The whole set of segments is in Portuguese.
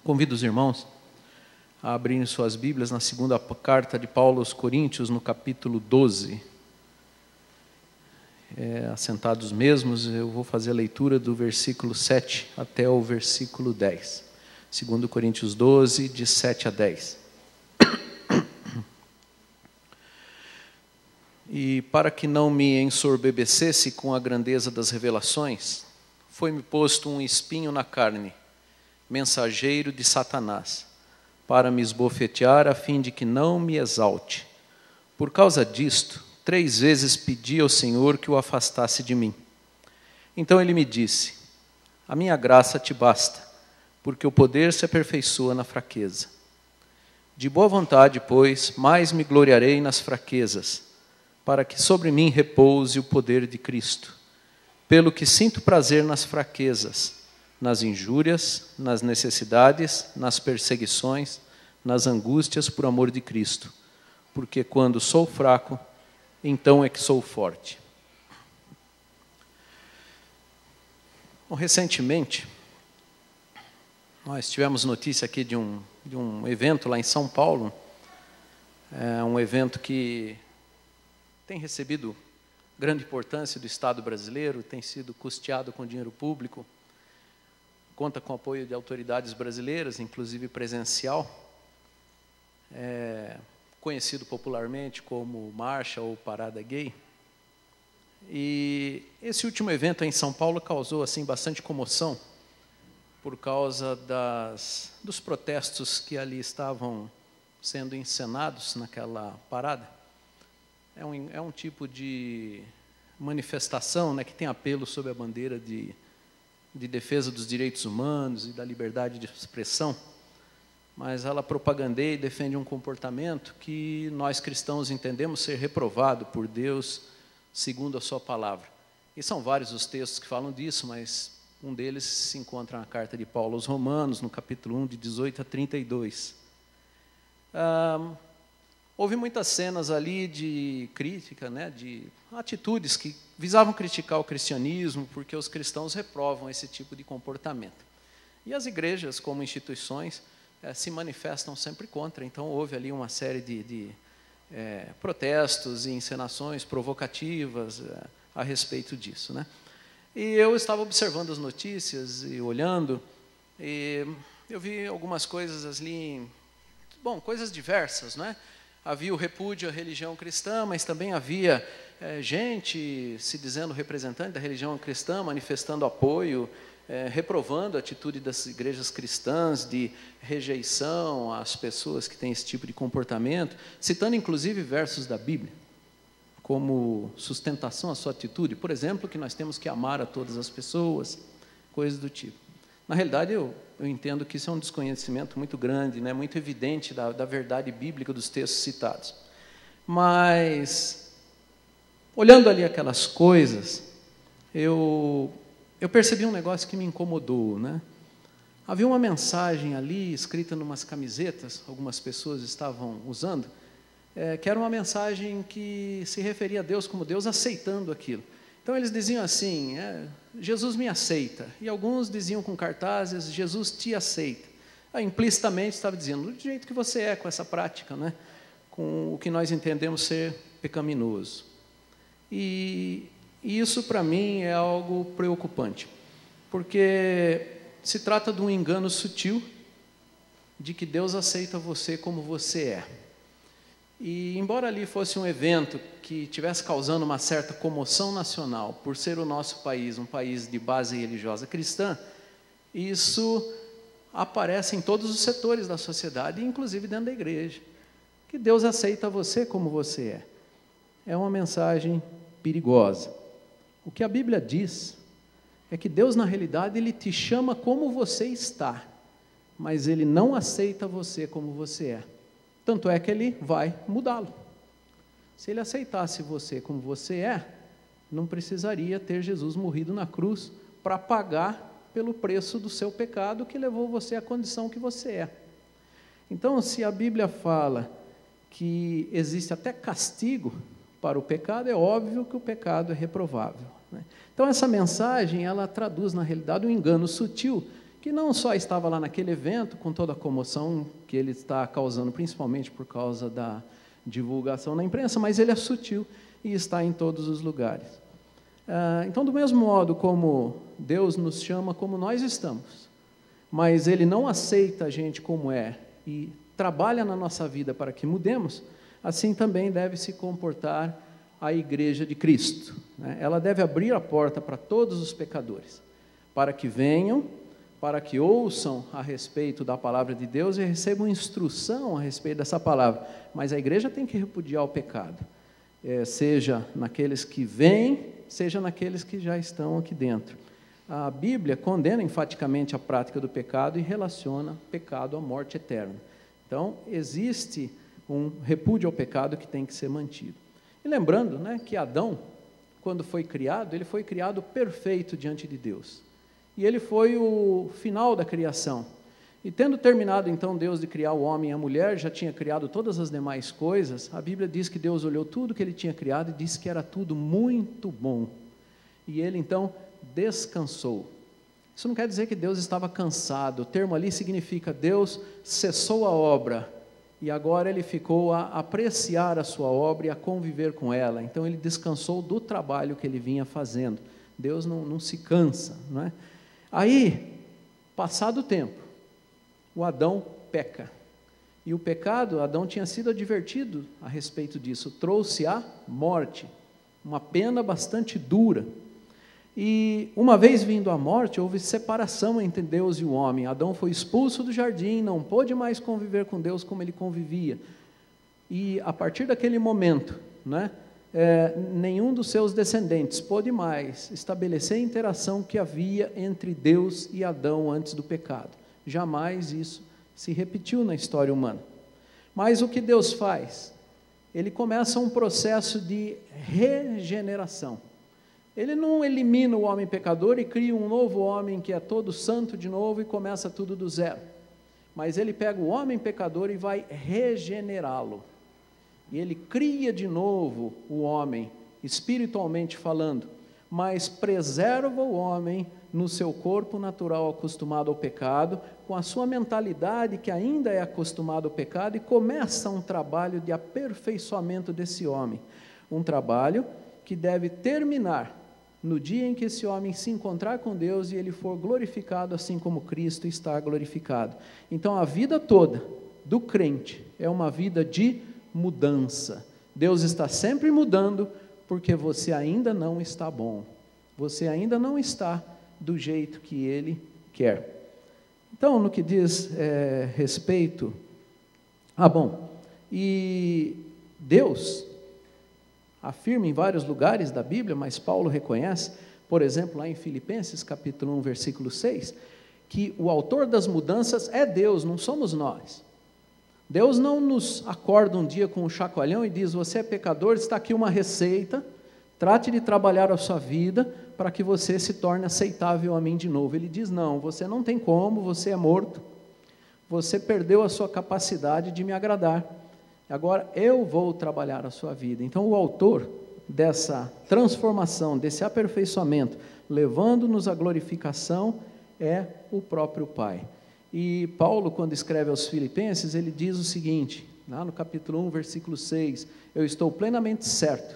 Convido os irmãos a abrirem suas Bíblias na segunda carta de Paulo aos Coríntios, no capítulo 12. Assentados mesmos, eu vou fazer a leitura do versículo 7 até o versículo 10. 2 Coríntios 12, de 7 a 10. E para que não me ensoberbecesse com a grandeza das revelações, foi-me posto um espinho na carne, mensageiro de Satanás, para me esbofetear, a fim de que não me exalte. Por causa disto, 3 vezes pedi ao Senhor que o afastasse de mim. Então ele me disse: a minha graça te basta, porque o poder se aperfeiçoa na fraqueza. De boa vontade, pois, mais me gloriarei nas fraquezas, para que sobre mim repouse o poder de Cristo. Pelo que sinto prazer nas fraquezas, nas injúrias, nas necessidades, nas perseguições, nas angústias por amor de Cristo. Porque quando sou fraco, então é que sou forte. Bom, recentemente, nós tivemos notícia aqui de um evento lá em São Paulo. É um evento que tem recebido grande importância do Estado brasileiro, tem sido custeado com dinheiro público, conta com o apoio de autoridades brasileiras, inclusive presencial, conhecido popularmente como Marcha ou Parada Gay. E esse último evento em São Paulo causou assim bastante comoção por causa dos protestos que ali estavam sendo encenados naquela parada. É um tipo de manifestação, né, que tem apelo sob a bandeira de defesa dos direitos humanos e da liberdade de expressão, mas ela propagandeia e defende um comportamento que nós cristãos entendemos ser reprovado por Deus segundo a sua palavra. E são vários os textos que falam disso, mas um deles se encontra na carta de Paulo aos Romanos, no capítulo 1, de 18 a 32. Houve muitas cenas ali de crítica, né, de atitudes que visavam criticar o cristianismo, porque os cristãos reprovam esse tipo de comportamento. E as igrejas, como instituições, se manifestam sempre contra. Então, houve ali uma série de protestos e encenações provocativas a respeito disso, né? E eu estava observando as notícias e olhando, e eu vi algumas coisas ali, coisas diversas, né? Havia o repúdio à religião cristã, mas também havia gente se dizendo representante da religião cristã, manifestando apoio, reprovando a atitude das igrejas cristãs de rejeição às pessoas que têm esse tipo de comportamento, citando inclusive versos da Bíblia, como sustentação à sua atitude. Por exemplo, que nós temos que amar a todas as pessoas, coisas do tipo. Na realidade, eu entendo que isso é um desconhecimento muito grande, né, muito evidente da verdade bíblica dos textos citados. Mas, olhando ali aquelas coisas, eu percebi um negócio que me incomodou, né? Havia uma mensagem ali, escrita em umas camisetas, algumas pessoas estavam usando, que era uma mensagem que se referia a Deus como Deus aceitando aquilo. Então, eles diziam assim: Jesus me aceita. E alguns diziam com cartazes: Jesus te aceita. Implicitamente estava dizendo, do jeito que você é, com essa prática, né? Com o que nós entendemos ser pecaminoso. E isso, para mim, é algo preocupante, porque se trata de um engano sutil de que Deus aceita você como você é. E, embora ali fosse um evento que estivesse causando uma certa comoção nacional, por ser o nosso país um país de base religiosa cristã, isso aparece em todos os setores da sociedade, inclusive dentro da igreja, que Deus aceita você como você é. É uma mensagem perigosa. O que a Bíblia diz é que Deus, na realidade, Ele te chama como você está, mas Ele não aceita você como você é. Tanto é que Ele vai mudá-lo. Se Ele aceitasse você como você é, não precisaria ter Jesus morrido na cruz para pagar pelo preço do seu pecado que levou você à condição que você é. Então, se a Bíblia fala que existe até castigo para o pecado, é óbvio que o pecado é reprovável, né? Então, essa mensagem, ela traduz, na realidade, um engano sutil que não só estava lá naquele evento, com toda a comoção que ele está causando, principalmente por causa da divulgação na imprensa, mas ele é sutil e está em todos os lugares. Então, do mesmo modo como Deus nos chama como nós estamos, mas Ele não aceita a gente como é e trabalha na nossa vida para que mudemos, assim também deve se comportar a Igreja de Cristo, né? Ela deve abrir a porta para todos os pecadores, para que venham, para que ouçam a respeito da palavra de Deus e recebam instrução a respeito dessa palavra. Mas a igreja tem que repudiar o pecado, seja naqueles que vêm, seja naqueles que já estão aqui dentro. A Bíblia condena enfaticamente a prática do pecado e relaciona pecado à morte eterna. Então, existe um repúdio ao pecado que tem que ser mantido. E lembrando, né, que Adão, quando foi criado, ele foi criado perfeito diante de Deus. E ele foi o final da criação. E tendo terminado, então, Deus de criar o homem e a mulher, já tinha criado todas as demais coisas, a Bíblia diz que Deus olhou tudo que ele tinha criado e disse que era tudo muito bom. E ele, então, descansou. Isso não quer dizer que Deus estava cansado. O termo ali significa Deus cessou a obra e agora ele ficou a apreciar a sua obra e a conviver com ela. Então, ele descansou do trabalho que ele vinha fazendo. Deus não se cansa, não é? Aí, passado o tempo, o Adão peca. E o pecado, Adão tinha sido advertido a respeito disso, trouxe a morte, uma pena bastante dura. E uma vez vindo a morte, houve separação entre Deus e o homem. Adão foi expulso do jardim, não pôde mais conviver com Deus como ele convivia. E a partir daquele momento, né, nenhum dos seus descendentes pôde mais estabelecer a interação que havia entre Deus e Adão antes do pecado. Jamais isso se repetiu na história humana. Mas o que Deus faz? Ele começa um processo de regeneração. Ele não elimina o homem pecador e cria um novo homem que é todo santo de novo e começa tudo do zero. Mas ele pega o homem pecador e vai regenerá-lo. E ele cria de novo o homem, espiritualmente falando, mas preserva o homem no seu corpo natural acostumado ao pecado, com a sua mentalidade que ainda é acostumada ao pecado, e começa um trabalho de aperfeiçoamento desse homem. Um trabalho que deve terminar no dia em que esse homem se encontrar com Deus e ele for glorificado assim como Cristo está glorificado. Então, a vida toda do crente é uma vida de mudança. Deus está sempre mudando, porque você ainda não está bom. Você ainda não está do jeito que Ele quer. Então, no que diz respeito... e Deus afirma em vários lugares da Bíblia, mas Paulo reconhece, por exemplo, lá em Filipenses, capítulo 1, versículo 6, que o autor das mudanças é Deus, não somos nós. Deus não nos acorda um dia com um chacoalhão e diz, você é pecador, está aqui uma receita, trate de trabalhar a sua vida para que você se torne aceitável a mim de novo. Ele diz, não, você não tem como, você é morto, você perdeu a sua capacidade de me agradar. Agora eu vou trabalhar a sua vida. Então, o autor dessa transformação, desse aperfeiçoamento, levando-nos à glorificação, é o próprio Pai. E Paulo, quando escreve aos Filipenses, ele diz o seguinte, lá no capítulo 1, versículo 6, eu estou plenamente certo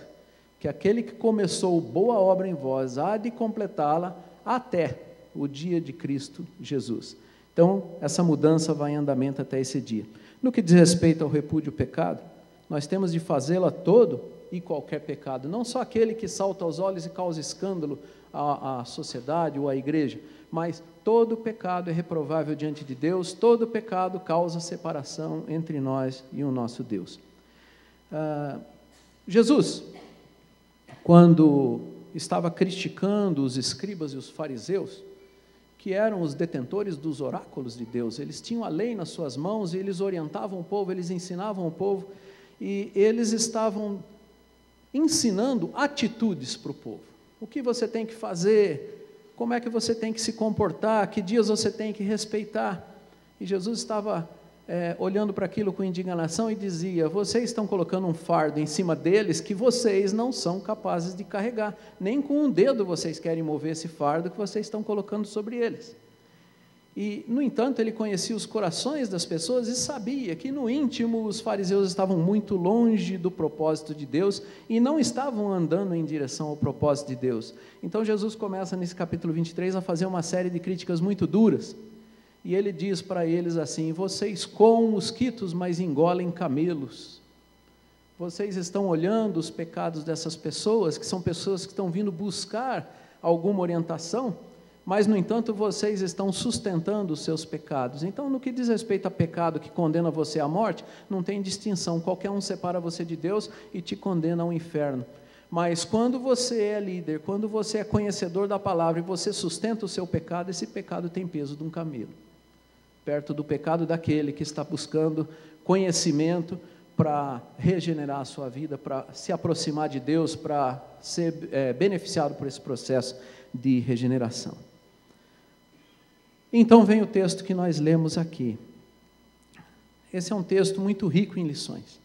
que aquele que começou boa obra em vós há de completá-la até o dia de Cristo Jesus. Então, essa mudança vai em andamento até esse dia. No que diz respeito ao repúdio ao pecado, nós temos de fazê-lo a todo e qualquer pecado, não só aquele que salta aos olhos e causa escândalo à sociedade ou à igreja, mas todo pecado é reprovável diante de Deus, todo pecado causa separação entre nós e o nosso Deus. Jesus, quando estava criticando os escribas e os fariseus, que eram os detentores dos oráculos de Deus, eles tinham a lei nas suas mãos e eles orientavam o povo, eles ensinavam o povo, e eles estavam ensinando atitudes para o povo. O que você tem que fazer, como é que você tem que se comportar, que dias você tem que respeitar. E Jesus estava olhando para aquilo com indignação e dizia, vocês estão colocando um fardo em cima deles que vocês não são capazes de carregar, nem com um dedo vocês querem mover esse fardo que vocês estão colocando sobre eles. E, no entanto, ele conhecia os corações das pessoas e sabia que, no íntimo, os fariseus estavam muito longe do propósito de Deus e não estavam andando em direção ao propósito de Deus. Então, Jesus começa, nesse capítulo 23, a fazer uma série de críticas muito duras. E ele diz para eles assim: vocês coam mosquitos, mas engolem camelos. Vocês estão olhando os pecados dessas pessoas, que são pessoas que estão vindo buscar alguma orientação, mas, no entanto, vocês estão sustentando os seus pecados. Então, no que diz respeito a pecado que condena você à morte, não tem distinção, qualquer um separa você de Deus e te condena ao inferno. Mas, quando você é líder, quando você é conhecedor da palavra e você sustenta o seu pecado, esse pecado tem peso de um camelo, perto do pecado daquele que está buscando conhecimento para regenerar a sua vida, para se aproximar de Deus, para ser beneficiado por esse processo de regeneração. Então vem o texto que nós lemos aqui. Esse é um texto muito rico em lições.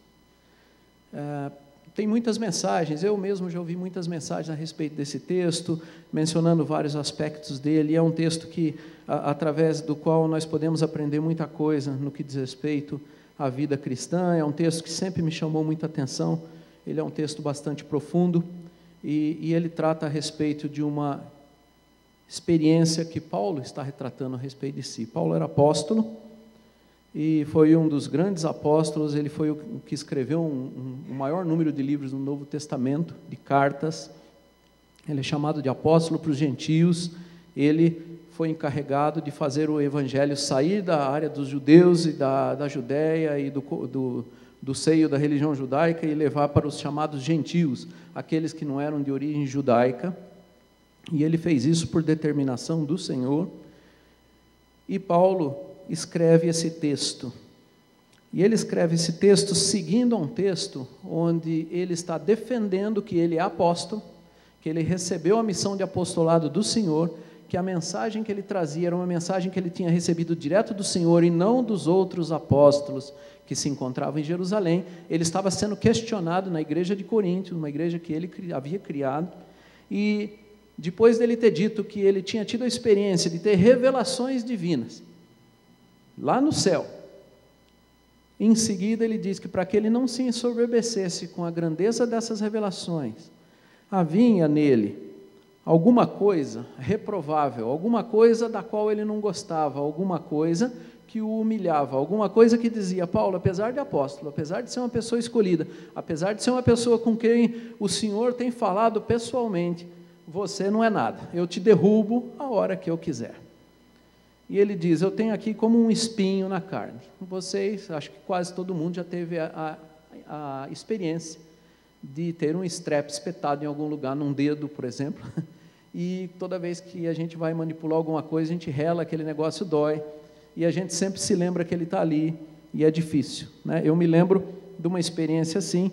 Tem muitas mensagens, eu mesmo já ouvi muitas mensagens a respeito desse texto, mencionando vários aspectos dele. É um texto que, através do qual nós podemos aprender muita coisa no que diz respeito à vida cristã. É um texto que sempre me chamou muita atenção. Ele é um texto bastante profundo e ele trata a respeito de uma experiência que Paulo está retratando a respeito de si. Paulo era apóstolo e foi um dos grandes apóstolos. Ele foi o que escreveu o maior número de livros no Novo Testamento, de cartas. Ele é chamado de apóstolo para os gentios. Ele foi encarregado de fazer o evangelho sair da área dos judeus e da Judéia e do seio da religião judaica e levar para os chamados gentios, aqueles que não eram de origem judaica. E ele fez isso por determinação do Senhor. E Paulo escreve esse texto. E ele escreve esse texto seguindo a um texto onde ele está defendendo que ele é apóstolo, que ele recebeu a missão de apostolado do Senhor, que a mensagem que ele trazia era uma mensagem que ele tinha recebido direto do Senhor e não dos outros apóstolos que se encontravam em Jerusalém. Ele estava sendo questionado na igreja de Corinto, uma igreja que ele havia criado, e depois dele ter dito que ele tinha tido a experiência de ter revelações divinas lá no céu, em seguida ele diz que para que ele não se ensoberbecesse com a grandeza dessas revelações, havia nele alguma coisa reprovável, alguma coisa da qual ele não gostava, alguma coisa que o humilhava, alguma coisa que dizia: Paulo, apesar de apóstolo, apesar de ser uma pessoa escolhida, apesar de ser uma pessoa com quem o Senhor tem falado pessoalmente, você não é nada, eu te derrubo a hora que eu quiser. E ele diz: eu tenho aqui como um espinho na carne. Vocês, acho que quase todo mundo já teve a experiência de ter um strep espetado em algum lugar, num dedo, por exemplo, e toda vez que a gente vai manipular alguma coisa, a gente rela, aquele negócio dói, e a gente sempre se lembra que ele está ali, e é difícil, né? Eu me lembro de uma experiência assim.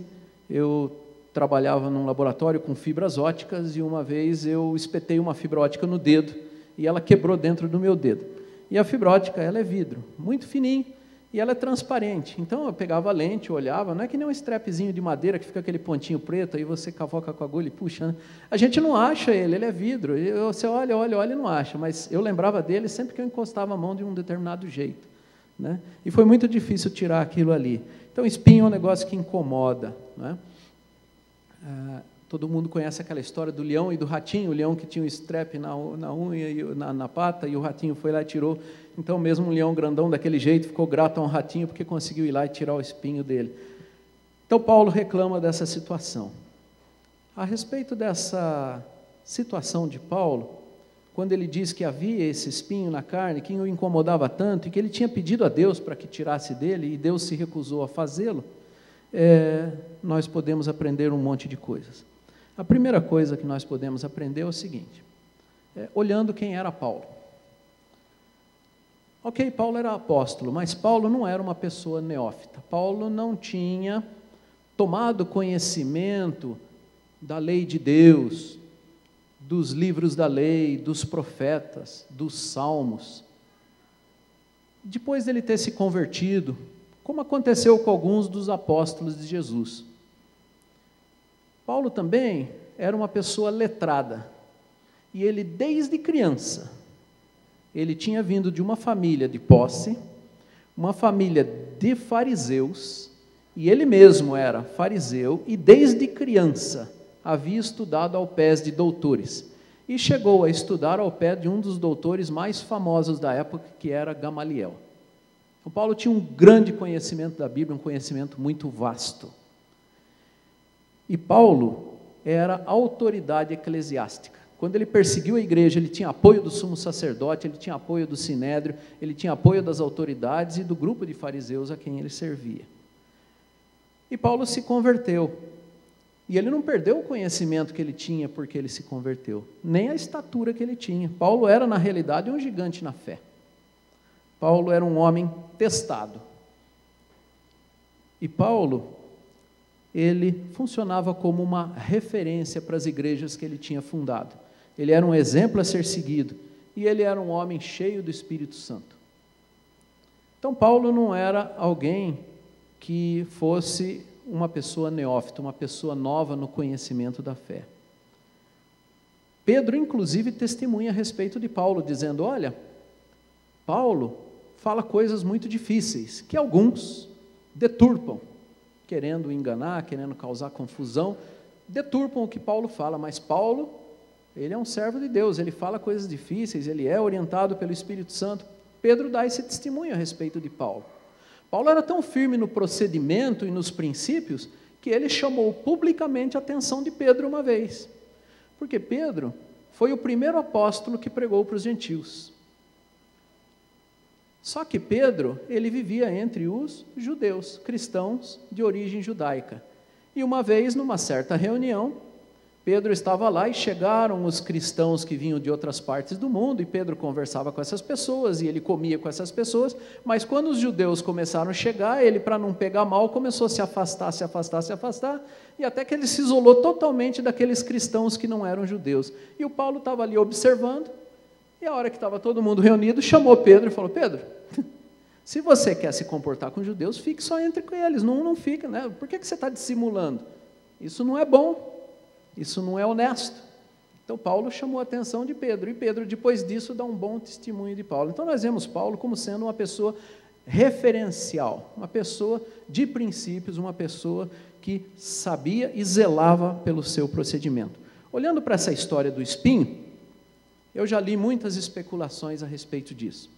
Eu trabalhava num laboratório com fibras óticas, e uma vez eu espetei uma fibra ótica no dedo, e ela quebrou dentro do meu dedo. E a fibra ótica, ela é vidro, muito fininho, e ela é transparente. Então eu pegava a lente, olhava, não é que nem um strapzinho de madeira que fica aquele pontinho preto, aí você cavoca com a agulha e puxa, né? A gente não acha ele é vidro, você olha e não acha, mas eu lembrava dele sempre que eu encostava a mão de um determinado jeito, né? E foi muito difícil tirar aquilo ali. Então espinho é um negócio que incomoda, né? Todo mundo conhece aquela história do leão e do ratinho, o leão que tinha um strep na unha e na pata, e o ratinho foi lá e tirou. Então mesmo um leão grandão daquele jeito ficou grato a um ratinho porque conseguiu ir lá e tirar o espinho dele. Então Paulo reclama dessa situação. A respeito dessa situação de Paulo, quando ele diz que havia esse espinho na carne, que o incomodava tanto, e que ele tinha pedido a Deus para que tirasse dele, e Deus se recusou a fazê-lo, nós podemos aprender um monte de coisas. A primeira coisa que nós podemos aprender é o seguinte: olhando quem era Paulo. Ok, Paulo era apóstolo, mas Paulo não era uma pessoa neófita. Paulo não tinha tomado conhecimento da lei de Deus, dos livros da lei, dos profetas, dos salmos. Depois dele ter se convertido, como aconteceu com alguns dos apóstolos de Jesus. Paulo também era uma pessoa letrada, e ele, desde criança, ele tinha vindo de uma família de posse, uma família de fariseus, e ele mesmo era fariseu, e desde criança havia estudado ao pé de doutores, e chegou a estudar ao pé de um dos doutores mais famosos da época, que era Gamaliel. Então, Paulo tinha um grande conhecimento da Bíblia, um conhecimento muito vasto. E Paulo era autoridade eclesiástica. Quando ele perseguiu a igreja, ele tinha apoio do sumo sacerdote, ele tinha apoio do sinédrio, ele tinha apoio das autoridades e do grupo de fariseus a quem ele servia. E Paulo se converteu. E ele não perdeu o conhecimento que ele tinha porque ele se converteu, nem a estatura que ele tinha. Paulo era, na realidade, um gigante na fé. Paulo era um homem testado. E Paulo, ele funcionava como uma referência para as igrejas que ele tinha fundado. Ele era um exemplo a ser seguido, e ele era um homem cheio do Espírito Santo. Então, Paulo não era alguém que fosse uma pessoa neófita, uma pessoa nova no conhecimento da fé. Pedro, inclusive, testemunha a respeito de Paulo, dizendo, olha, Paulo fala coisas muito difíceis, que alguns deturpam, querendo enganar, querendo causar confusão, deturpam o que Paulo fala, mas Paulo, ele é um servo de Deus, ele fala coisas difíceis, ele é orientado pelo Espírito Santo. Pedro dá esse testemunho a respeito de Paulo. Paulo era tão firme no procedimento e nos princípios, que ele chamou publicamente a atenção de Pedro uma vez, porque Pedro foi o primeiro apóstolo que pregou para os gentios. Só que Pedro, ele vivia entre os judeus, cristãos de origem judaica. E uma vez, numa certa reunião, Pedro estava lá e chegaram os cristãos que vinham de outras partes do mundo, e Pedro conversava com essas pessoas, e ele comia com essas pessoas, mas quando os judeus começaram a chegar, ele, para não pegar mal, começou a se afastar, e até que ele se isolou totalmente daqueles cristãos que não eram judeus. E o Paulo estava ali observando, e a hora que estava todo mundo reunido, chamou Pedro e falou, Pedro, se você quer se comportar com judeus, fique só entre eles, não fica, né? Por que você está dissimulando? Isso não é bom, isso não é honesto. Então Paulo chamou a atenção de Pedro, e Pedro depois disso dá um bom testemunho de Paulo. Então nós vemos Paulo como sendo uma pessoa referencial, uma pessoa de princípios, uma pessoa que sabia e zelava pelo seu procedimento. Olhando para essa história do espinho, eu já li muitas especulações a respeito disso.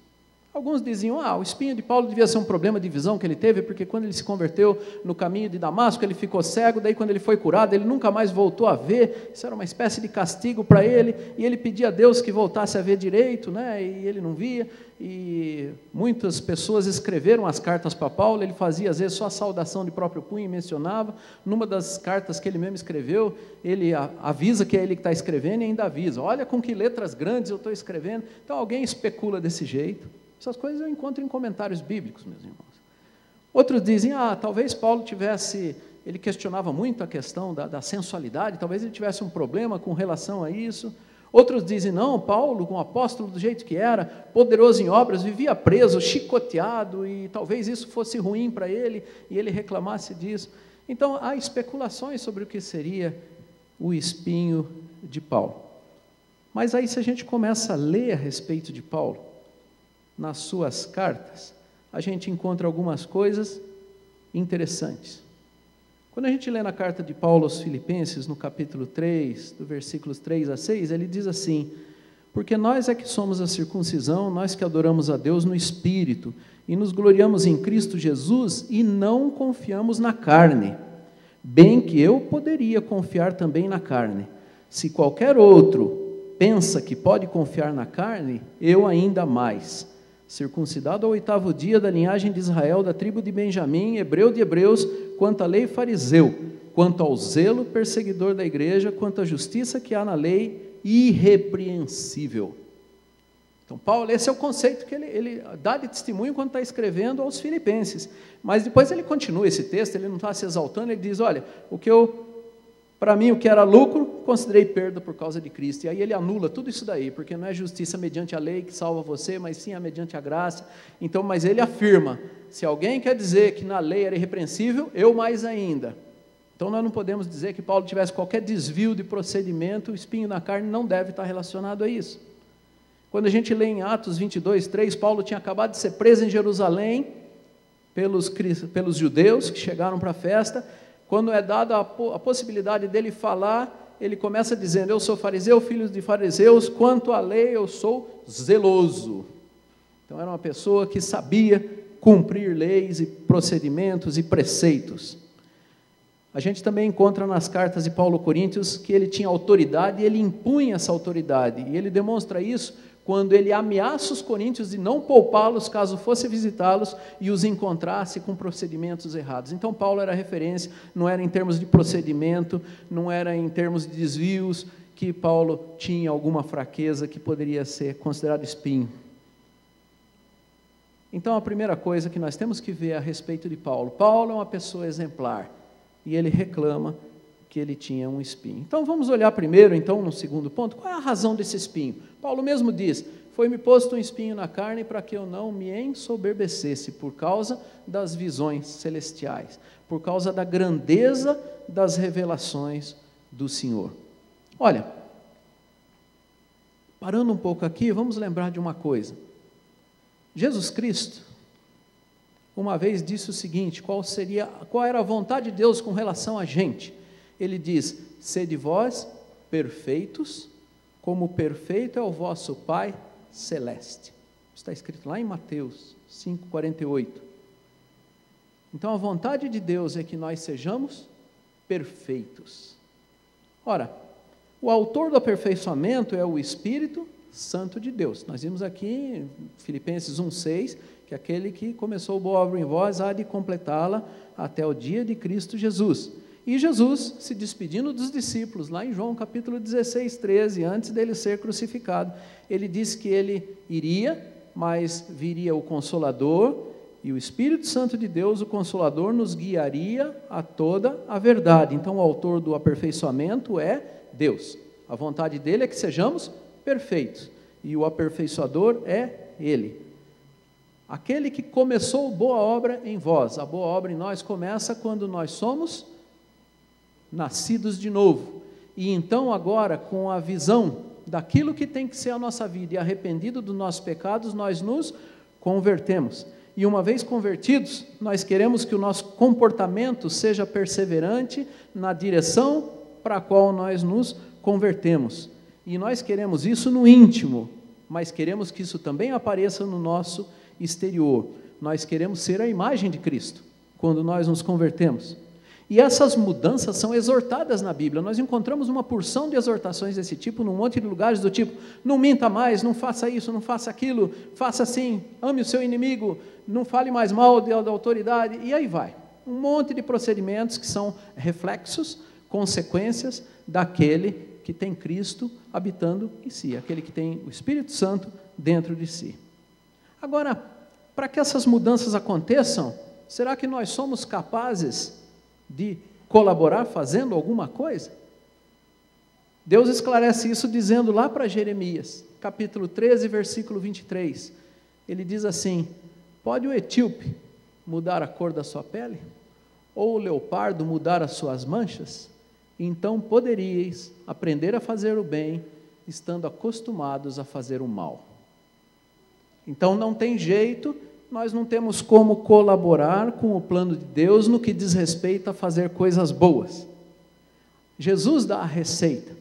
Alguns diziam, o espinho de Paulo devia ser um problema de visão que ele teve, porque quando ele se converteu no caminho de Damasco, ele ficou cego, daí quando ele foi curado, ele nunca mais voltou a ver, isso era uma espécie de castigo para ele, e ele pedia a Deus que voltasse a ver direito, né? E ele não via, e muitas pessoas escreveram as cartas para Paulo, ele fazia às vezes só a saudação de próprio punho e mencionava. Numa das cartas que ele mesmo escreveu, ele avisa que é ele que está escrevendo e ainda avisa, olha com que letras grandes eu estou escrevendo. Então alguém especula desse jeito. Essas coisas eu encontro em comentários bíblicos, meus irmãos. Outros dizem, talvez Paulo ele questionava muito a questão da sensualidade, talvez ele tivesse um problema com relação a isso. Outros dizem, não, Paulo, um apóstolo do jeito que era, poderoso em obras, vivia preso, chicoteado, e talvez isso fosse ruim para ele, e ele reclamasse disso. Então, há especulações sobre o que seria o espinho de Paulo. Mas aí, se a gente começa a ler a respeito de Paulo, nas suas cartas, a gente encontra algumas coisas interessantes. Quando a gente lê na carta de Paulo aos Filipenses, no capítulo 3, do versículos 3 a 6, ele diz assim, porque nós é que somos a circuncisão, nós que adoramos a Deus no Espírito, e nos gloriamos em Cristo Jesus, e não confiamos na carne, bem que eu poderia confiar também na carne. Se qualquer outro pensa que pode confiar na carne, eu ainda mais. Circuncidado ao 8º dia, da linhagem de Israel, da tribo de Benjamim, hebreu de hebreus, quanto à lei fariseu, quanto ao zelo perseguidor da igreja, quanto à justiça que há na lei, irrepreensível. Então Paulo, esse é o conceito que ele dá de testemunho quando está escrevendo aos filipenses, mas depois ele continua esse texto, ele não está se exaltando, ele diz, olha, para mim o que era lucro, considerei perda por causa de Cristo. E aí ele anula tudo isso daí, porque não é justiça mediante a lei que salva você, mas sim a mediante a graça. Então, mas ele afirma, se alguém quer dizer que na lei era irrepreensível, eu mais ainda. Então nós não podemos dizer que Paulo tivesse qualquer desvio de procedimento, o espinho na carne não deve estar relacionado a isso. Quando a gente lê em Atos 22, 3, Paulo tinha acabado de ser preso em Jerusalém pelos judeus que chegaram para a festa. Quando é dada a possibilidade dele falar, ele começa dizendo: eu sou fariseu, filho de fariseus, quanto à lei eu sou zeloso. Então era uma pessoa que sabia cumprir leis e procedimentos e preceitos. A gente também encontra nas cartas de Paulo aos Coríntios que ele tinha autoridade e ele impunha essa autoridade, e ele demonstra isso quando ele ameaça os coríntios de não poupá-los caso fosse visitá-los e os encontrasse com procedimentos errados. Então Paulo era referência, não era em termos de procedimento, não era em termos de desvios que Paulo tinha alguma fraqueza que poderia ser considerado espinho. Então a primeira coisa que nós temos que ver a respeito de Paulo: Paulo é uma pessoa exemplar, e ele reclama que ele tinha um espinho. Então vamos olhar primeiro, então, no segundo ponto, qual é a razão desse espinho? Paulo mesmo diz: foi-me posto um espinho na carne para que eu não me ensoberbecesse, por causa das visões celestiais, por causa da grandeza das revelações do Senhor. Olha, parando um pouco aqui, vamos lembrar de uma coisa. Jesus Cristo uma vez disse o seguinte: qual era a vontade de Deus com relação a gente? Ele diz: sede vós perfeitos, como perfeito é o vosso Pai celeste. Está escrito lá em Mateus 5,48. Então a vontade de Deus é que nós sejamos perfeitos. Ora, o autor do aperfeiçoamento é o Espírito Santo de Deus. Nós vimos aqui em Filipenses 1,6, que aquele que começou a boa obra em vós há de completá-la até o dia de Cristo Jesus. E Jesus, se despedindo dos discípulos, lá em João capítulo 16, 13, antes dele ser crucificado, ele disse que ele iria, mas viria o Consolador, e o Espírito Santo de Deus, o Consolador, nos guiaria a toda a verdade. Então o autor do aperfeiçoamento é Deus. A vontade dele é que sejamos perfeitos, e o aperfeiçoador é Ele. Aquele que começou boa obra em vós, a boa obra em nós começa quando nós somos nascidos de novo, e então agora com a visão daquilo que tem que ser a nossa vida, e arrependido dos nossos pecados, nós nos convertemos, e uma vez convertidos, nós queremos que o nosso comportamento seja perseverante na direção para a qual nós nos convertemos, e nós queremos isso no íntimo, mas queremos que isso também apareça no nosso exterior. Nós queremos ser a imagem de Cristo, quando nós nos convertemos. E essas mudanças são exortadas na Bíblia. Nós encontramos uma porção de exortações desse tipo, num monte de lugares do tipo: não minta mais, não faça isso, não faça aquilo, faça assim, ame o seu inimigo, não fale mais mal da autoridade, e aí vai. Um monte de procedimentos que são reflexos, consequências daquele que tem Cristo habitando em si, aquele que tem o Espírito Santo dentro de si. Agora, para que essas mudanças aconteçam, será que nós somos capazes de colaborar fazendo alguma coisa? Deus esclarece isso dizendo lá para Jeremias, capítulo 13, versículo 23. Ele diz assim: pode o etíope mudar a cor da sua pele? Ou o leopardo mudar as suas manchas? Então poderíeis aprender a fazer o bem, estando acostumados a fazer o mal. Então não tem jeito, nós não temos como colaborar com o plano de Deus no que diz respeito a fazer coisas boas. Jesus dá a receita.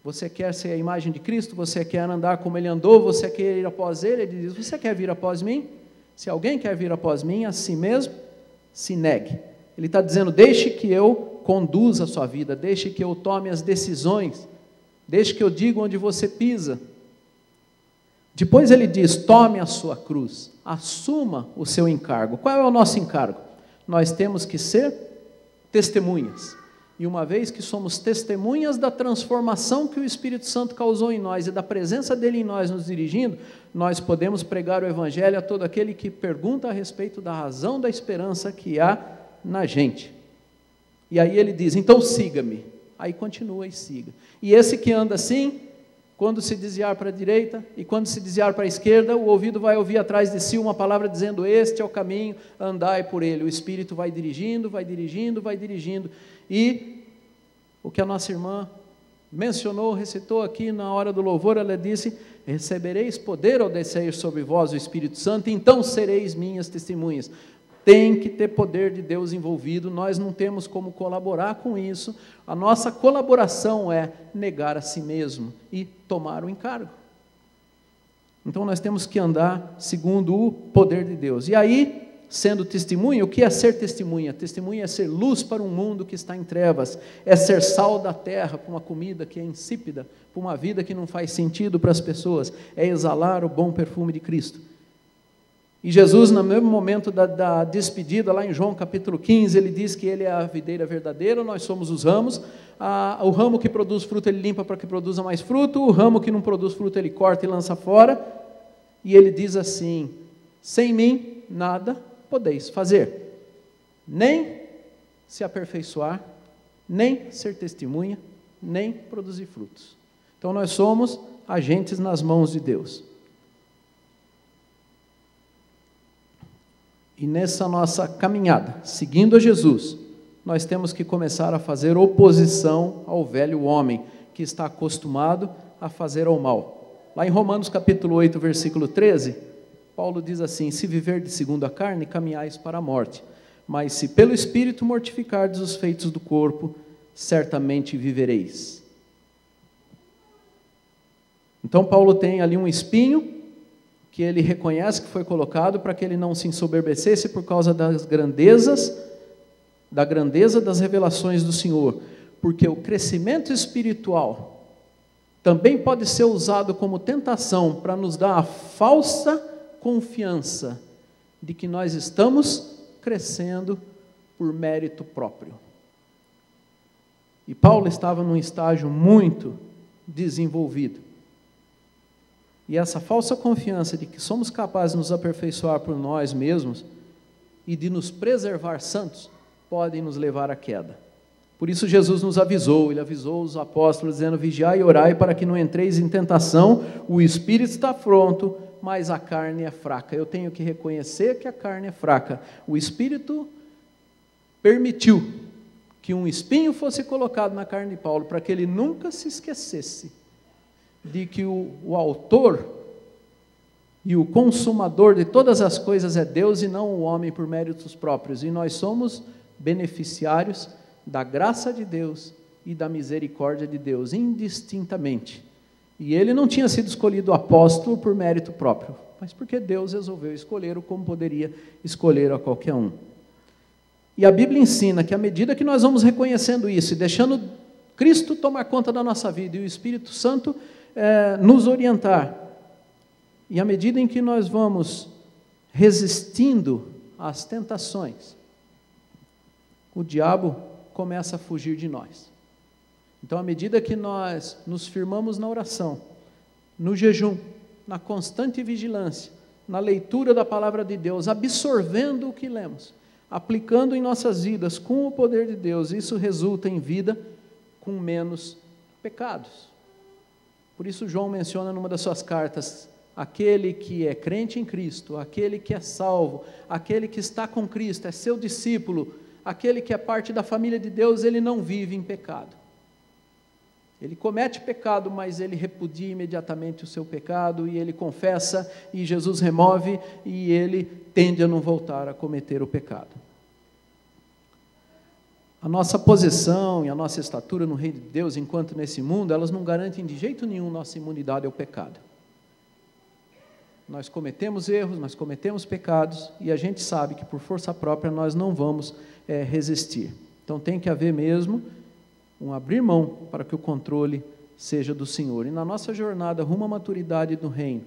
Você quer ser a imagem de Cristo? Você quer andar como Ele andou? Você quer ir após Ele? Ele diz: você quer vir após mim? Se alguém quer vir após mim, a si mesmo se negue. Ele está dizendo: deixe que eu conduza a sua vida, deixe que eu tome as decisões, deixe que eu diga onde você pisa. Depois ele diz: tome a sua cruz, assuma o seu encargo. Qual é o nosso encargo? Nós temos que ser testemunhas. E uma vez que somos testemunhas da transformação que o Espírito Santo causou em nós e da presença dele em nós nos dirigindo, nós podemos pregar o Evangelho a todo aquele que pergunta a respeito da razão da esperança que há na gente. E aí ele diz: então siga-me. Aí continua e siga. E esse que anda assim, quando se desviar para a direita e quando se desviar para a esquerda, o ouvido vai ouvir atrás de si uma palavra dizendo: este é o caminho, andai por ele. O Espírito vai dirigindo, vai dirigindo, vai dirigindo. E o que a nossa irmã mencionou, recitou aqui na hora do louvor, ela disse: recebereis poder ao descer sobre vós o Espírito Santo, então sereis minhas testemunhas. Tem que ter poder de Deus envolvido, nós não temos como colaborar com isso, a nossa colaboração é negar a si mesmo e tomar o encargo. Então nós temos que andar segundo o poder de Deus. E aí, sendo testemunha, o que é ser testemunha? Testemunha é ser luz para um mundo que está em trevas, é ser sal da terra para uma comida que é insípida, para uma vida que não faz sentido para as pessoas, é exalar o bom perfume de Cristo. E Jesus, no mesmo momento da despedida, lá em João capítulo 15, ele diz que ele é a videira verdadeira, nós somos os ramos, o ramo que produz fruto ele limpa para que produza mais fruto, o ramo que não produz fruto ele corta e lança fora, e ele diz assim: sem mim nada podeis fazer, nem se aperfeiçoar, nem ser testemunha, nem produzir frutos. Então nós somos agentes nas mãos de Deus. E nessa nossa caminhada, seguindo a Jesus, nós temos que começar a fazer oposição ao velho homem, que está acostumado a fazer o mal. Lá em Romanos capítulo 8, versículo 13, Paulo diz assim: se viverdes segundo a carne, caminhais para a morte, mas se pelo Espírito mortificardes os feitos do corpo, certamente vivereis. Então Paulo tem ali um espinho, que ele reconhece que foi colocado para que ele não se ensoberbecesse por causa da grandeza das revelações do Senhor, porque o crescimento espiritual também pode ser usado como tentação para nos dar a falsa confiança de que nós estamos crescendo por mérito próprio. E Paulo estava num estágio muito desenvolvido. E essa falsa confiança de que somos capazes de nos aperfeiçoar por nós mesmos e de nos preservar santos, podem nos levar à queda. Por isso Jesus nos avisou, ele avisou os apóstolos dizendo: vigiai e orai para que não entreis em tentação, o espírito está pronto, mas a carne é fraca. Eu tenho que reconhecer que a carne é fraca. O espírito permitiu que um espinho fosse colocado na carne de Paulo, para que ele nunca se esquecesse de que o autor e o consumador de todas as coisas é Deus e não o homem por méritos próprios, e nós somos beneficiários da graça de Deus e da misericórdia de Deus, indistintamente. E ele não tinha sido escolhido apóstolo por mérito próprio, mas porque Deus resolveu escolher-o como poderia escolher a qualquer um. E a Bíblia ensina que à medida que nós vamos reconhecendo isso e deixando Cristo tomar conta da nossa vida e o Espírito Santo nos orientar, e à medida em que nós vamos resistindo às tentações, o diabo começa a fugir de nós. Então, à medida que nós nos firmamos na oração, no jejum, na constante vigilância, na leitura da palavra de Deus, absorvendo o que lemos, aplicando em nossas vidas com o poder de Deus, isso resulta em vida com menos pecados. Por isso João menciona numa das suas cartas: aquele que é crente em Cristo, aquele que é salvo, aquele que está com Cristo, é seu discípulo, aquele que é parte da família de Deus, ele não vive em pecado. Ele comete pecado, mas ele repudia imediatamente o seu pecado, e ele confessa, e Jesus remove, e ele tende a não voltar a cometer o pecado. A nossa posição e a nossa estatura no reino de Deus, enquanto nesse mundo, elas não garantem de jeito nenhum nossa imunidade ao pecado. Nós cometemos erros, nós cometemos pecados, e a gente sabe que por força própria nós não vamos resistir. Então tem que haver mesmo um abrir mão para que o controle seja do Senhor. E na nossa jornada rumo à maturidade do reino,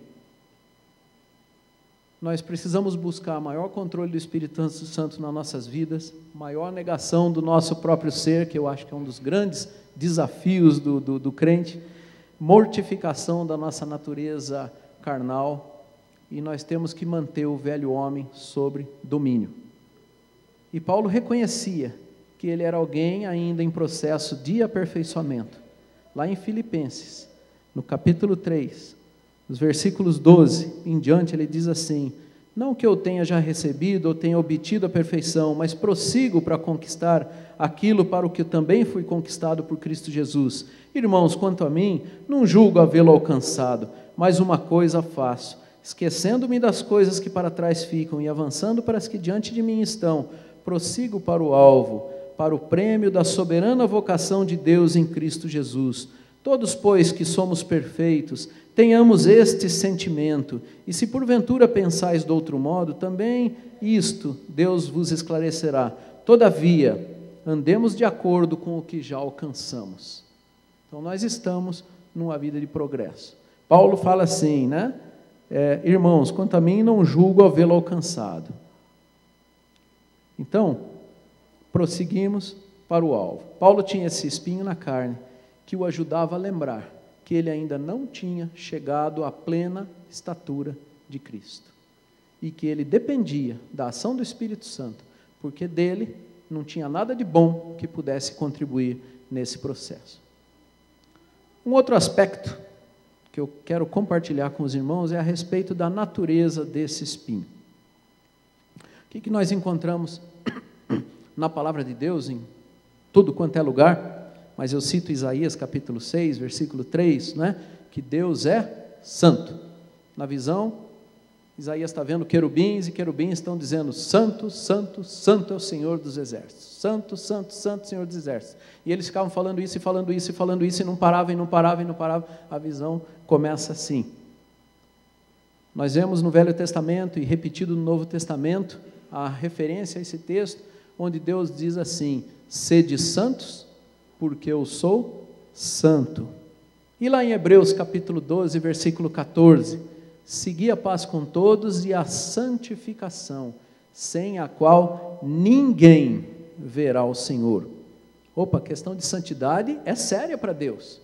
nós precisamos buscar maior controle do Espírito Santo nas nossas vidas, maior negação do nosso próprio ser, que eu acho que é um dos grandes desafios do crente, mortificação da nossa natureza carnal, e nós temos que manter o velho homem sob domínio. E Paulo reconhecia que ele era alguém ainda em processo de aperfeiçoamento. Lá em Filipenses, no capítulo 3, nos versículos 12 em diante, ele diz assim: Não que eu tenha já recebido ou tenha obtido a perfeição, mas prossigo para conquistar aquilo para o que eu também fui conquistado por Cristo Jesus. Irmãos, quanto a mim, não julgo havê-lo alcançado, mas uma coisa faço, esquecendo-me das coisas que para trás ficam e avançando para as que diante de mim estão, prossigo para o alvo, para o prêmio da soberana vocação de Deus em Cristo Jesus. Todos, pois, que somos perfeitos, tenhamos este sentimento, e se porventura pensais de outro modo, também isto Deus vos esclarecerá. Todavia, andemos de acordo com o que já alcançamos. Então, nós estamos numa vida de progresso. Paulo fala assim, né? Irmãos, quanto a mim, não julgo havê-lo alcançado. Então, prosseguimos para o alvo. Paulo tinha esse espinho na carne, que o ajudava a lembrar que ele ainda não tinha chegado à plena estatura de Cristo. E que ele dependia da ação do Espírito Santo, porque dele não tinha nada de bom que pudesse contribuir nesse processo. Um outro aspecto que eu quero compartilhar com os irmãos é a respeito da natureza desse espinho. O que nós encontramos na palavra de Deus em tudo quanto é lugar? Mas eu cito Isaías capítulo 6, versículo 3, né? Que Deus é santo. Na visão, Isaías está vendo querubins, e querubins estão dizendo: santo, santo, santo é o Senhor dos exércitos. Santo, santo, santo, Senhor dos exércitos. E eles ficavam falando isso, e falando isso, e falando isso, e não paravam, e não paravam, e não paravam. A visão começa assim. Nós vemos no Velho Testamento, e repetido no Novo Testamento, a referência a esse texto, onde Deus diz assim: sede santos, porque eu sou santo. E lá em Hebreus capítulo 12, versículo 14, segui a paz com todos e a santificação, sem a qual ninguém verá o Senhor. Opa, a questão de santidade é séria para Deus.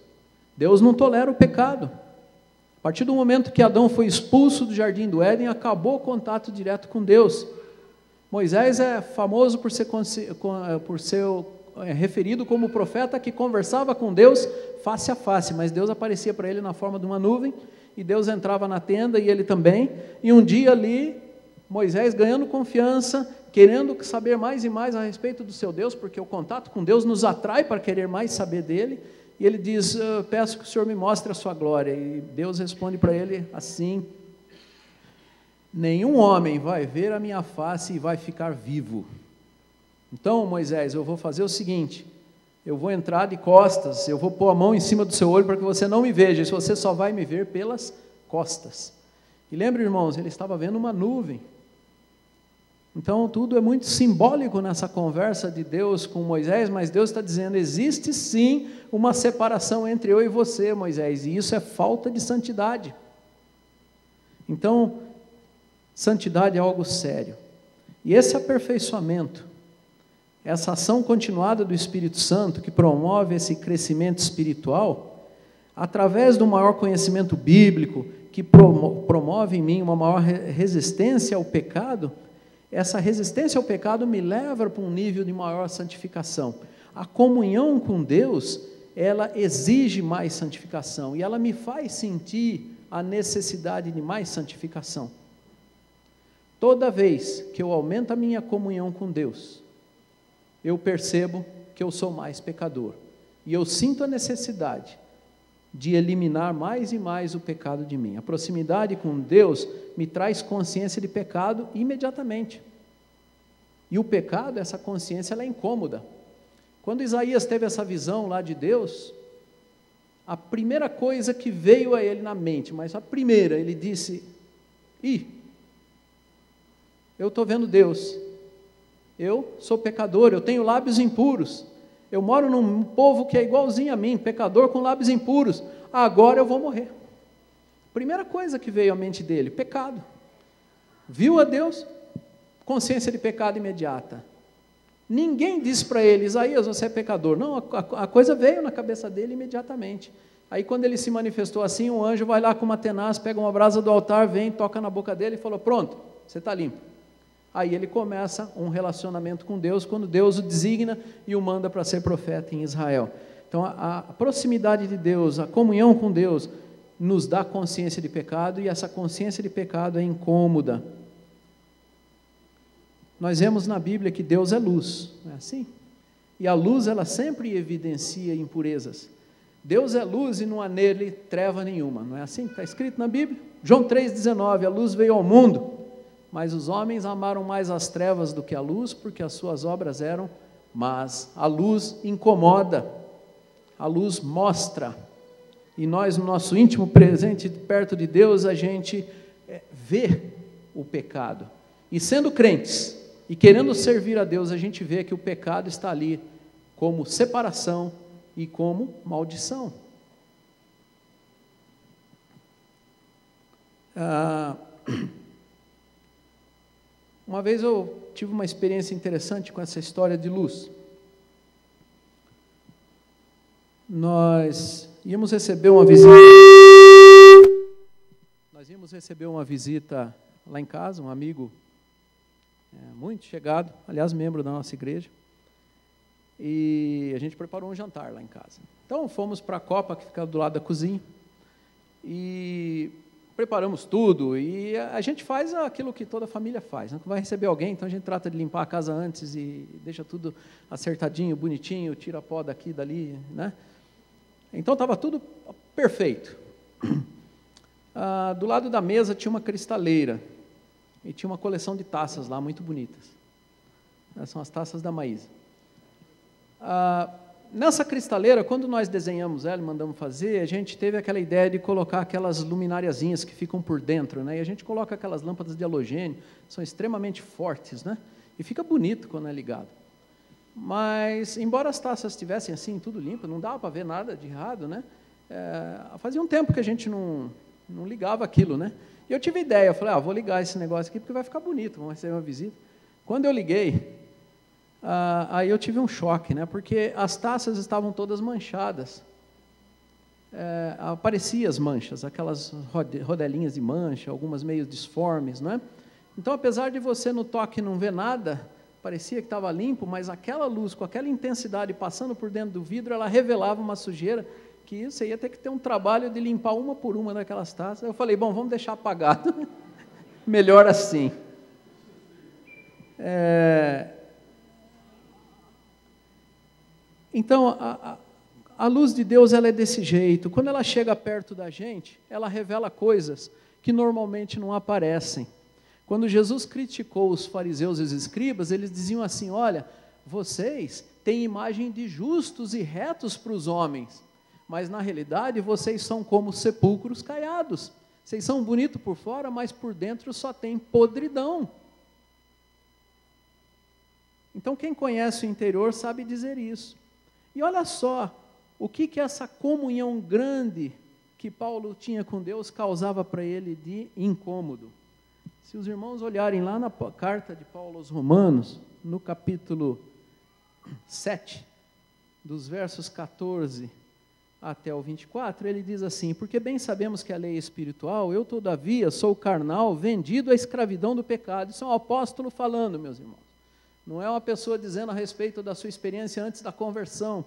Deus não tolera o pecado. A partir do momento que Adão foi expulso do jardim do Éden, acabou o contato direto com Deus. Moisés é famoso por ser referido como o profeta que conversava com Deus face a face, mas Deus aparecia para ele na forma de uma nuvem, e Deus entrava na tenda, e ele também, e um dia ali, Moisés ganhando confiança, querendo saber mais e mais a respeito do seu Deus, porque o contato com Deus nos atrai para querer mais saber dele, e ele diz: peço que o Senhor me mostre a sua glória, e Deus responde para ele assim: nenhum homem vai ver a minha face e vai ficar vivo. Então, Moisés, eu vou fazer o seguinte: eu vou entrar de costas, eu vou pôr a mão em cima do seu olho para que você não me veja, e você só vai me ver pelas costas. E lembre, irmãos, ele estava vendo uma nuvem. Então, tudo é muito simbólico nessa conversa de Deus com Moisés, mas Deus está dizendo: existe sim uma separação entre eu e você, Moisés, e isso é falta de santidade. Então, santidade é algo sério. E esse aperfeiçoamento, essa ação continuada do Espírito Santo, que promove esse crescimento espiritual, através do maior conhecimento bíblico, que promove em mim uma maior resistência ao pecado, essa resistência ao pecado me leva para um nível de maior santificação. A comunhão com Deus, ela exige mais santificação, e ela me faz sentir a necessidade de mais santificação. Toda vez que eu aumento a minha comunhão com Deus, eu percebo que eu sou mais pecador, e eu sinto a necessidade de eliminar mais e mais o pecado de mim. A proximidade com Deus me traz consciência de pecado imediatamente, e o pecado, essa consciência, ela é incômoda. Quando Isaías teve essa visão lá de Deus, a primeira coisa que veio a ele na mente, mas a primeira, ele disse: eu estou vendo Deus, eu sou pecador, eu tenho lábios impuros, eu moro num povo que é igualzinho a mim, pecador com lábios impuros, agora eu vou morrer. Primeira coisa que veio à mente dele: pecado. Viu a Deus, consciência de pecado imediata. Ninguém disse para ele: Isaías, você é pecador. Não, a coisa veio na cabeça dele imediatamente. Aí quando ele se manifestou assim, um anjo vai lá com uma tenaz, pega uma brasa do altar, vem, toca na boca dele e falou: pronto, você está limpo. Aí ele começa um relacionamento com Deus, quando Deus o designa e o manda para ser profeta em Israel. Então a proximidade de Deus, a comunhão com Deus, nos dá consciência de pecado, e essa consciência de pecado é incômoda. Nós vemos na Bíblia que Deus é luz, não é assim? E a luz, ela sempre evidencia impurezas. Deus é luz e não há nele treva nenhuma, não é assim que está escrito na Bíblia? João 3,19, a luz veio ao mundo, mas os homens amaram mais as trevas do que a luz, porque as suas obras eram más. A luz incomoda, a luz mostra, e nós, no nosso íntimo presente, perto de Deus, a gente vê o pecado, e sendo crentes, e querendo servir a Deus, a gente vê que o pecado está ali, como separação e como maldição. Uma vez eu tive uma experiência interessante com essa história de luz. Nós íamos receber uma visita lá em casa, um amigo muito chegado, aliás, membro da nossa igreja, e a gente preparou um jantar lá em casa. Então, fomos para a copa que ficava do lado da cozinha, e preparamos tudo, e a gente faz aquilo que toda família faz, né? Vai receber alguém, então a gente trata de limpar a casa antes e deixa tudo acertadinho, bonitinho, tira pó daqui, dali, né? Então estava tudo perfeito. Do lado da mesa tinha uma cristaleira, e tinha uma coleção de taças lá, muito bonitas. Essas são as taças da Maísa. Nessa cristaleira, quando nós desenhamos ela e mandamos fazer, a gente teve aquela ideia de colocar aquelas luminariazinhas que ficam por dentro, né? E a gente coloca aquelas lâmpadas de halogênio, são extremamente fortes, né? E fica bonito quando é ligado. Mas, embora as taças estivessem assim, tudo limpo, não dava para ver nada de errado, né? Fazia um tempo que a gente não ligava aquilo, né? E eu tive ideia, eu falei, vou ligar esse negócio aqui porque vai ficar bonito, vamos receber uma visita. Quando eu liguei, aí eu tive um choque, né? Porque as taças estavam todas manchadas. Apareciam as manchas, aquelas rodelinhas de mancha, algumas meio disformes, não é? Então, apesar de você no toque não ver nada, parecia que estava limpo, mas aquela luz, com aquela intensidade passando por dentro do vidro, ela revelava uma sujeira que você ia ter que ter um trabalho de limpar uma por uma daquelas taças. Eu falei, bom, vamos deixar apagado, melhor assim. Então, a luz de Deus, ela é desse jeito. Quando ela chega perto da gente, ela revela coisas que normalmente não aparecem. Quando Jesus criticou os fariseus e os escribas, eles diziam assim, olha, vocês têm imagem de justos e retos para os homens, mas na realidade vocês são como sepulcros caiados. Vocês são bonitos por fora, mas por dentro só tem podridão. Então quem conhece o interior sabe dizer isso. E olha só, o que essa comunhão grande que Paulo tinha com Deus causava para ele de incômodo. Se os irmãos olharem lá na carta de Paulo aos Romanos, no capítulo 7, dos versos 14 até o 24, ele diz assim, porque bem sabemos que a lei é espiritual, eu todavia sou carnal, vendido à escravidão do pecado. Isso é um apóstolo falando, meus irmãos. Não é uma pessoa dizendo a respeito da sua experiência antes da conversão.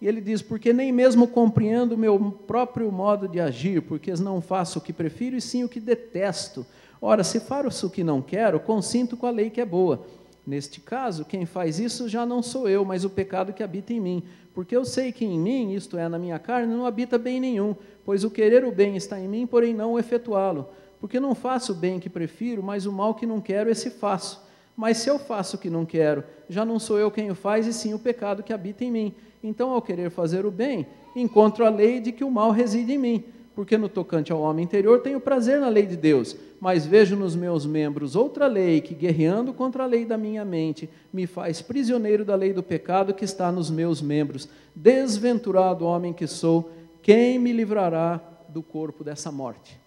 E ele diz, porque nem mesmo compreendo o meu próprio modo de agir, porque não faço o que prefiro e sim o que detesto. Ora, se faço o que não quero, consinto com a lei que é boa. Neste caso, quem faz isso já não sou eu, mas o pecado que habita em mim. Porque eu sei que em mim, isto é, na minha carne, não habita bem nenhum, pois o querer o bem está em mim, porém não o efetuá-lo. Porque não faço o bem que prefiro, mas o mal que não quero, esse faço. Mas se eu faço o que não quero, já não sou eu quem o faz, e sim o pecado que habita em mim. Então, ao querer fazer o bem, encontro a lei de que o mal reside em mim. Porque no tocante ao homem interior, tenho prazer na lei de Deus, mas vejo nos meus membros outra lei, que guerreando contra a lei da minha mente, me faz prisioneiro da lei do pecado que está nos meus membros. Desventurado homem que sou, quem me livrará do corpo dessa morte?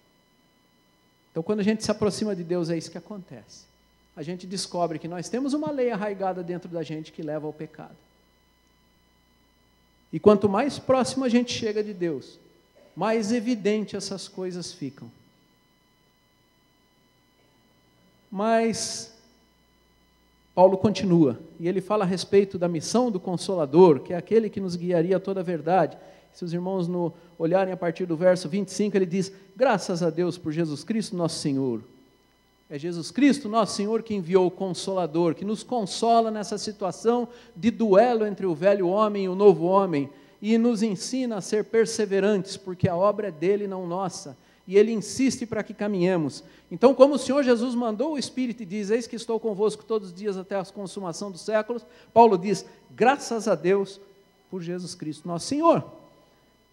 Então, quando a gente se aproxima de Deus, é isso que acontece. A gente descobre que nós temos uma lei arraigada dentro da gente que leva ao pecado. E quanto mais próximo a gente chega de Deus, mais evidente essas coisas ficam. Mas Paulo continua, e ele fala a respeito da missão do Consolador, que é aquele que nos guiaria a toda a verdade. Se os irmãos olharem a partir do verso 25, ele diz, graças a Deus por Jesus Cristo nosso Senhor. É Jesus Cristo, nosso Senhor, que enviou o Consolador, que nos consola nessa situação de duelo entre o velho homem e o novo homem, e nos ensina a ser perseverantes, porque a obra é dele, não nossa, e ele insiste para que caminhemos. Então, como o Senhor Jesus mandou o Espírito e diz, eis que estou convosco todos os dias até a consumação dos séculos, Paulo diz, graças a Deus por Jesus Cristo, nosso Senhor.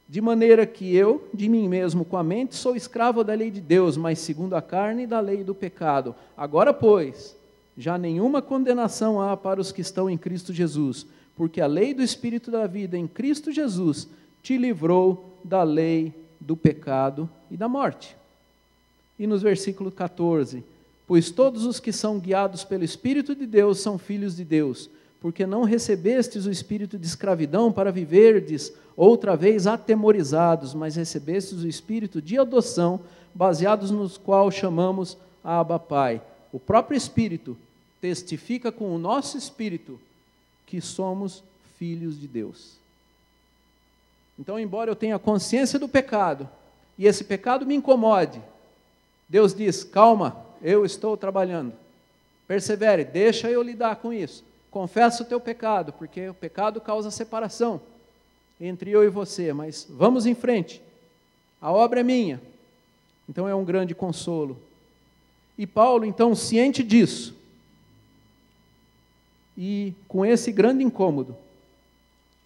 De maneira que eu, de mim mesmo com a mente, sou escravo da lei de Deus, mas segundo a carne, da lei do pecado. Agora, pois, já nenhuma condenação há para os que estão em Cristo Jesus, porque a lei do Espírito da vida em Cristo Jesus te livrou da lei do pecado e da morte. E nos versículos 14, pois todos os que são guiados pelo Espírito de Deus são filhos de Deus, porque não recebestes o espírito de escravidão para viverdes outra vez atemorizados, mas recebestes o espírito de adoção, baseados nos qual chamamos Abba Pai. O próprio Espírito testifica com o nosso espírito que somos filhos de Deus. Então, embora eu tenha consciência do pecado, e esse pecado me incomode, Deus diz, calma, eu estou trabalhando, persevere, deixa eu lidar com isso. Confessa o teu pecado, porque o pecado causa separação entre eu e você, mas vamos em frente, a obra é minha. Então é um grande consolo. E Paulo, então, ciente disso, e com esse grande incômodo,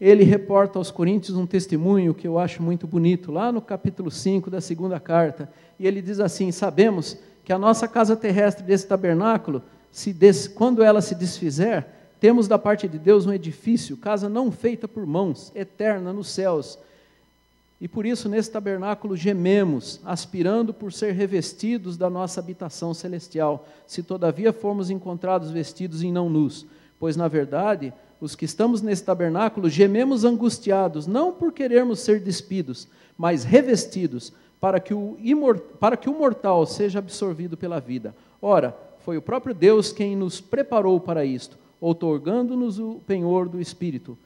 ele reporta aos Coríntios um testemunho que eu acho muito bonito, lá no capítulo 5 da segunda carta, e ele diz assim, sabemos que a nossa casa terrestre desse tabernáculo, quando ela se desfizer, temos da parte de Deus um edifício, casa não feita por mãos, eterna nos céus. E por isso nesse tabernáculo gememos, aspirando por ser revestidos da nossa habitação celestial, se todavia formos encontrados vestidos e não nus. Pois na verdade, os que estamos nesse tabernáculo gememos angustiados, não por querermos ser despidos, mas revestidos, para que o mortal seja absorvido pela vida. Ora, foi o próprio Deus quem nos preparou para isto, outorgando-nos o penhor do Espírito.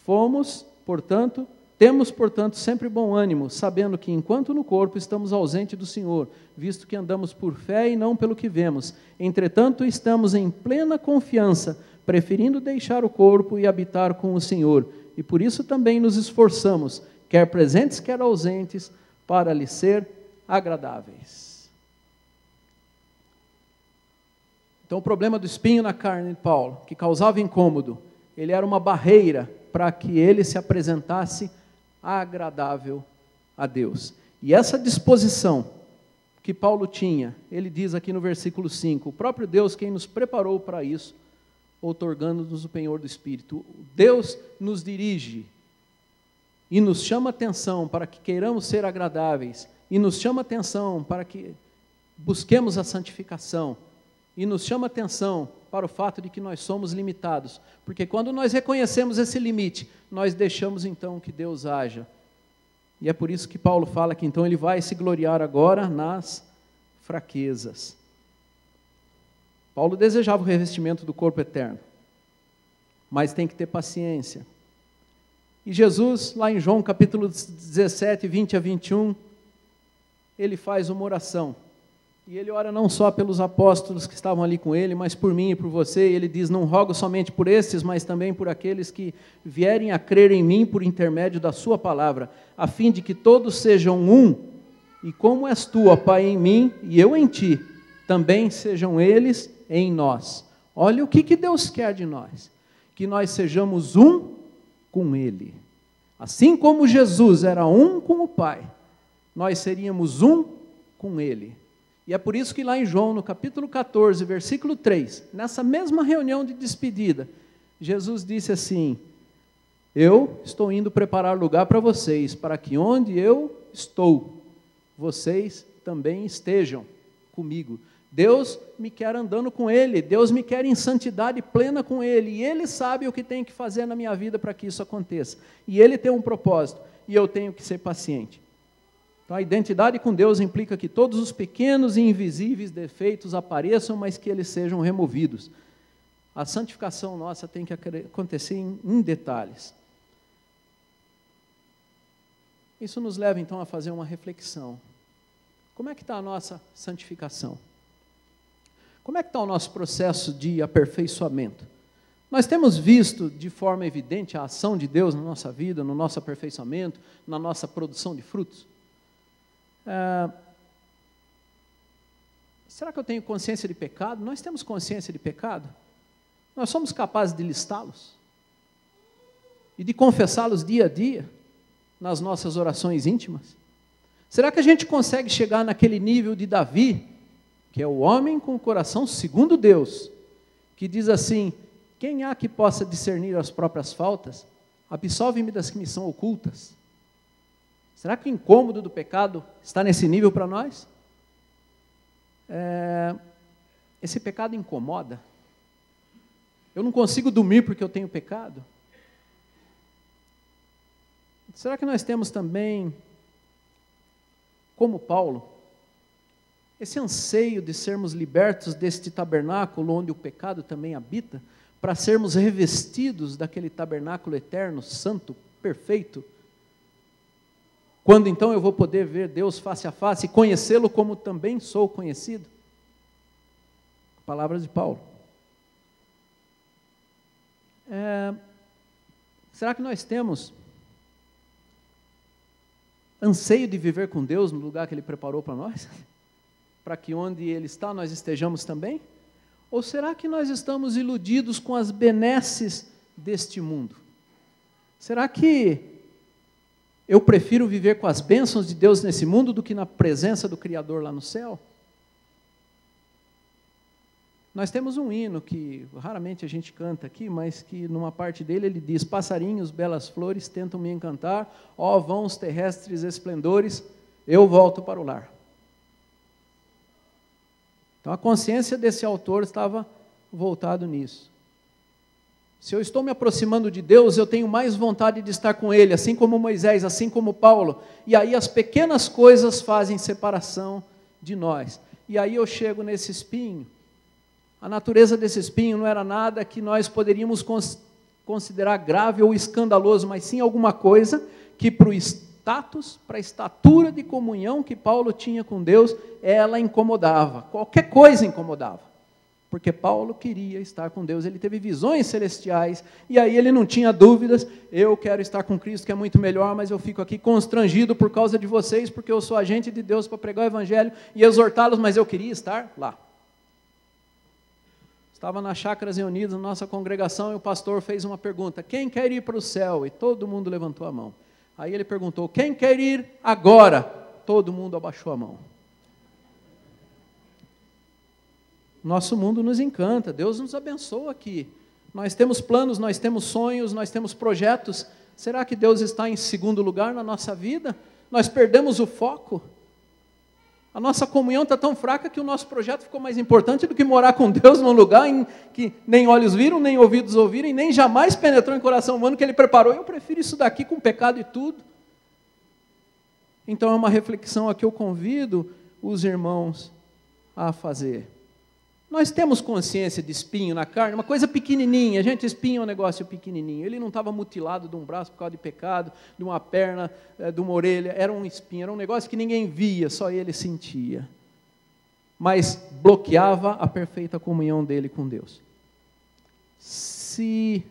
Temos, portanto, sempre bom ânimo, sabendo que, enquanto no corpo estamos ausentes do Senhor, visto que andamos por fé e não pelo que vemos. Entretanto, estamos em plena confiança, preferindo deixar o corpo e habitar com o Senhor. E por isso também nos esforçamos, quer presentes, quer ausentes, para lhe ser agradáveis. Então, o problema do espinho na carne de Paulo, que causava incômodo, ele era uma barreira para que ele se apresentasse agradável a Deus. E essa disposição que Paulo tinha, ele diz aqui no versículo 5, o próprio Deus quem nos preparou para isso, outorgando-nos o penhor do Espírito. Deus nos dirige e nos chama atenção para que queiramos ser agradáveis, e nos chama atenção para que busquemos a santificação, e nos chama atenção para o fato de que nós somos limitados, porque quando nós reconhecemos esse limite, nós deixamos então que Deus haja. E é por isso que Paulo fala que então ele vai se gloriar agora nas fraquezas. Paulo desejava o revestimento do corpo eterno, mas tem que ter paciência. E Jesus, lá em João capítulo 17, 20 a 21, ele faz uma oração. E ele ora não só pelos apóstolos que estavam ali com ele, mas por mim e por você. E ele diz, não rogo somente por estes, mas também por aqueles que vierem a crer em mim por intermédio da sua palavra, a fim de que todos sejam um, e como és tu, ó Pai, em mim, e eu em ti, também sejam eles em nós. Olha o que Deus quer de nós, que nós sejamos um com Ele. Assim como Jesus era um com o Pai, nós seríamos um com Ele. E é por isso que lá em João, no capítulo 14, versículo 3, nessa mesma reunião de despedida, Jesus disse assim, eu estou indo preparar lugar para vocês, para que onde eu estou, vocês também estejam comigo. Deus me quer andando com Ele, Deus me quer em santidade plena com Ele, e Ele sabe o que tem que fazer na minha vida para que isso aconteça. E Ele tem um propósito, e eu tenho que ser paciente. Então, a identidade com Deus implica que todos os pequenos e invisíveis defeitos apareçam, mas que eles sejam removidos. A santificação nossa tem que acontecer em detalhes. Isso nos leva, então, a fazer uma reflexão. Como é que está a nossa santificação? Como é que está o nosso processo de aperfeiçoamento? Nós temos visto de forma evidente a ação de Deus na nossa vida, no nosso aperfeiçoamento, na nossa produção de frutos? Será que eu tenho consciência de pecado? Nós temos consciência de pecado? Nós somos capazes de listá-los? E de confessá-los dia a dia, nas nossas orações íntimas? Será que a gente consegue chegar naquele nível de Davi, que é o homem com o coração segundo Deus, que diz assim: quem há que possa discernir as próprias faltas? Absolve-me das que me são ocultas. Será que o incômodo do pecado está nesse nível para nós? Esse pecado incomoda? Eu não consigo dormir porque eu tenho pecado? Será que nós temos também, como Paulo, esse anseio de sermos libertos deste tabernáculo onde o pecado também habita, para sermos revestidos daquele tabernáculo eterno, santo, perfeito? Quando então eu vou poder ver Deus face a face e conhecê-lo como também sou conhecido? Palavras de Paulo. Será que nós temos anseio de viver com Deus no lugar que Ele preparou para nós? Para que onde Ele está nós estejamos também? Ou será que nós estamos iludidos com as benesses deste mundo? Será que eu prefiro viver com as bênçãos de Deus nesse mundo do que na presença do Criador lá no céu? Nós temos um hino que raramente a gente canta aqui, mas que numa parte dele ele diz: passarinhos, belas flores tentam me encantar, ó vãos terrestres esplendores, eu volto para o lar. Então a consciência desse autor estava voltado nisso. Se eu estou me aproximando de Deus, eu tenho mais vontade de estar com Ele, assim como Moisés, assim como Paulo. E aí as pequenas coisas fazem separação de nós. E aí eu chego nesse espinho. A natureza desse espinho não era nada que nós poderíamos considerar grave ou escandaloso, mas sim alguma coisa que para o status, para a estatura de comunhão que Paulo tinha com Deus, ela incomodava. Qualquer coisa incomodava. Porque Paulo queria estar com Deus, ele teve visões celestiais, e aí ele não tinha dúvidas: eu quero estar com Cristo, que é muito melhor, mas eu fico aqui constrangido por causa de vocês, porque eu sou agente de Deus para pregar o Evangelho e exortá-los, mas eu queria estar lá. Estava nas Chácaras Reunidas, na nossa congregação, e o pastor fez uma pergunta: quem quer ir para o céu? E todo mundo levantou a mão. Aí ele perguntou: quem quer ir agora? Todo mundo abaixou a mão. Nosso mundo nos encanta, Deus nos abençoa aqui. Nós temos planos, nós temos sonhos, nós temos projetos. Será que Deus está em segundo lugar na nossa vida? Nós perdemos o foco? A nossa comunhão está tão fraca que o nosso projeto ficou mais importante do que morar com Deus num lugar em que nem olhos viram, nem ouvidos ouviram, e nem jamais penetrou em coração humano que Ele preparou. Eu prefiro isso daqui com pecado e tudo. Então é uma reflexão a que eu convido os irmãos a fazer. Nós temos consciência de espinho na carne, uma coisa pequenininha. Gente, espinho é um negócio pequenininho. Ele não estava mutilado de um braço por causa de pecado, de uma perna, de uma orelha. Era um espinho, era um negócio que ninguém via, só ele sentia. Mas bloqueava a perfeita comunhão dele com Deus. Se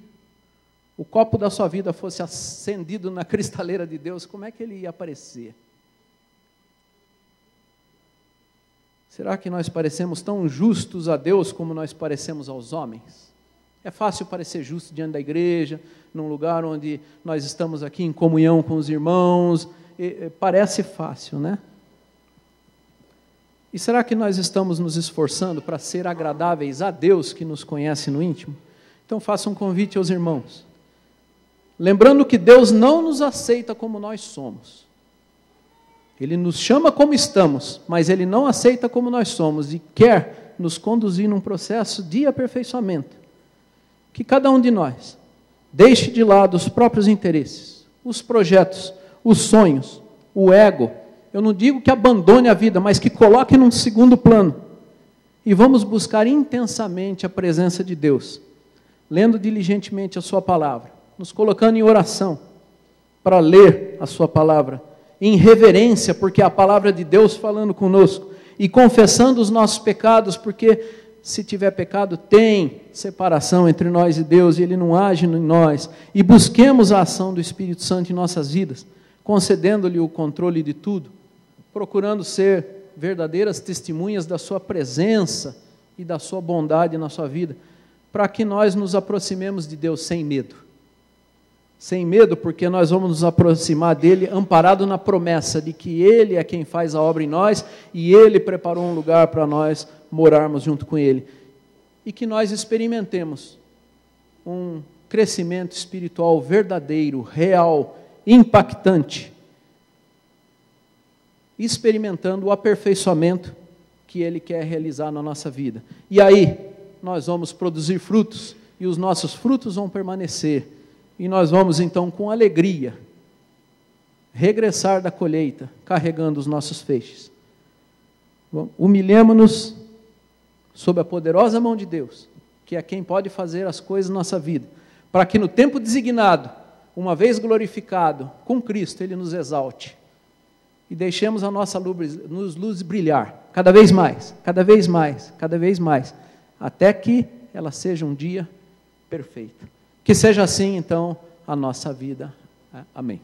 o copo da sua vida fosse acendido na cristaleira de Deus, como é que ele ia aparecer? Será que nós parecemos tão justos a Deus como nós parecemos aos homens? É fácil parecer justo diante da igreja, num lugar onde nós estamos aqui em comunhão com os irmãos, parece fácil, né? E será que nós estamos nos esforçando para ser agradáveis a Deus que nos conhece no íntimo? Então faça um convite aos irmãos. Lembrando que Deus não nos aceita como nós somos. Ele nos chama como estamos, mas Ele não aceita como nós somos e quer nos conduzir num processo de aperfeiçoamento. Que cada um de nós deixe de lado os próprios interesses, os projetos, os sonhos, o ego. Eu não digo que abandone a vida, mas que coloque num segundo plano. E vamos buscar intensamente a presença de Deus, lendo diligentemente a Sua palavra, nos colocando em oração para ler a Sua palavra, em reverência, porque é a palavra de Deus falando conosco, e confessando os nossos pecados, porque se tiver pecado, tem separação entre nós e Deus, e Ele não age em nós. E busquemos a ação do Espírito Santo em nossas vidas, concedendo-lhe o controle de tudo, procurando ser verdadeiras testemunhas da sua presença e da sua bondade na sua vida, para que nós nos aproximemos de Deus sem medo. Sem medo, porque nós vamos nos aproximar dele amparado na promessa de que Ele é quem faz a obra em nós e Ele preparou um lugar para nós morarmos junto com Ele. E que nós experimentemos um crescimento espiritual verdadeiro, real, impactante, experimentando o aperfeiçoamento que Ele quer realizar na nossa vida. E aí, nós vamos produzir frutos, e os nossos frutos vão permanecer, e nós vamos então com alegria regressar da colheita, carregando os nossos feixes. Humilhemo-nos sob a poderosa mão de Deus, que é quem pode fazer as coisas na nossa vida, para que no tempo designado, uma vez glorificado com Cristo, Ele nos exalte, e deixemos a nossa luz brilhar, cada vez mais, cada vez mais, cada vez mais, até que ela seja um dia perfeito. Que seja assim, então, a nossa vida. Amém.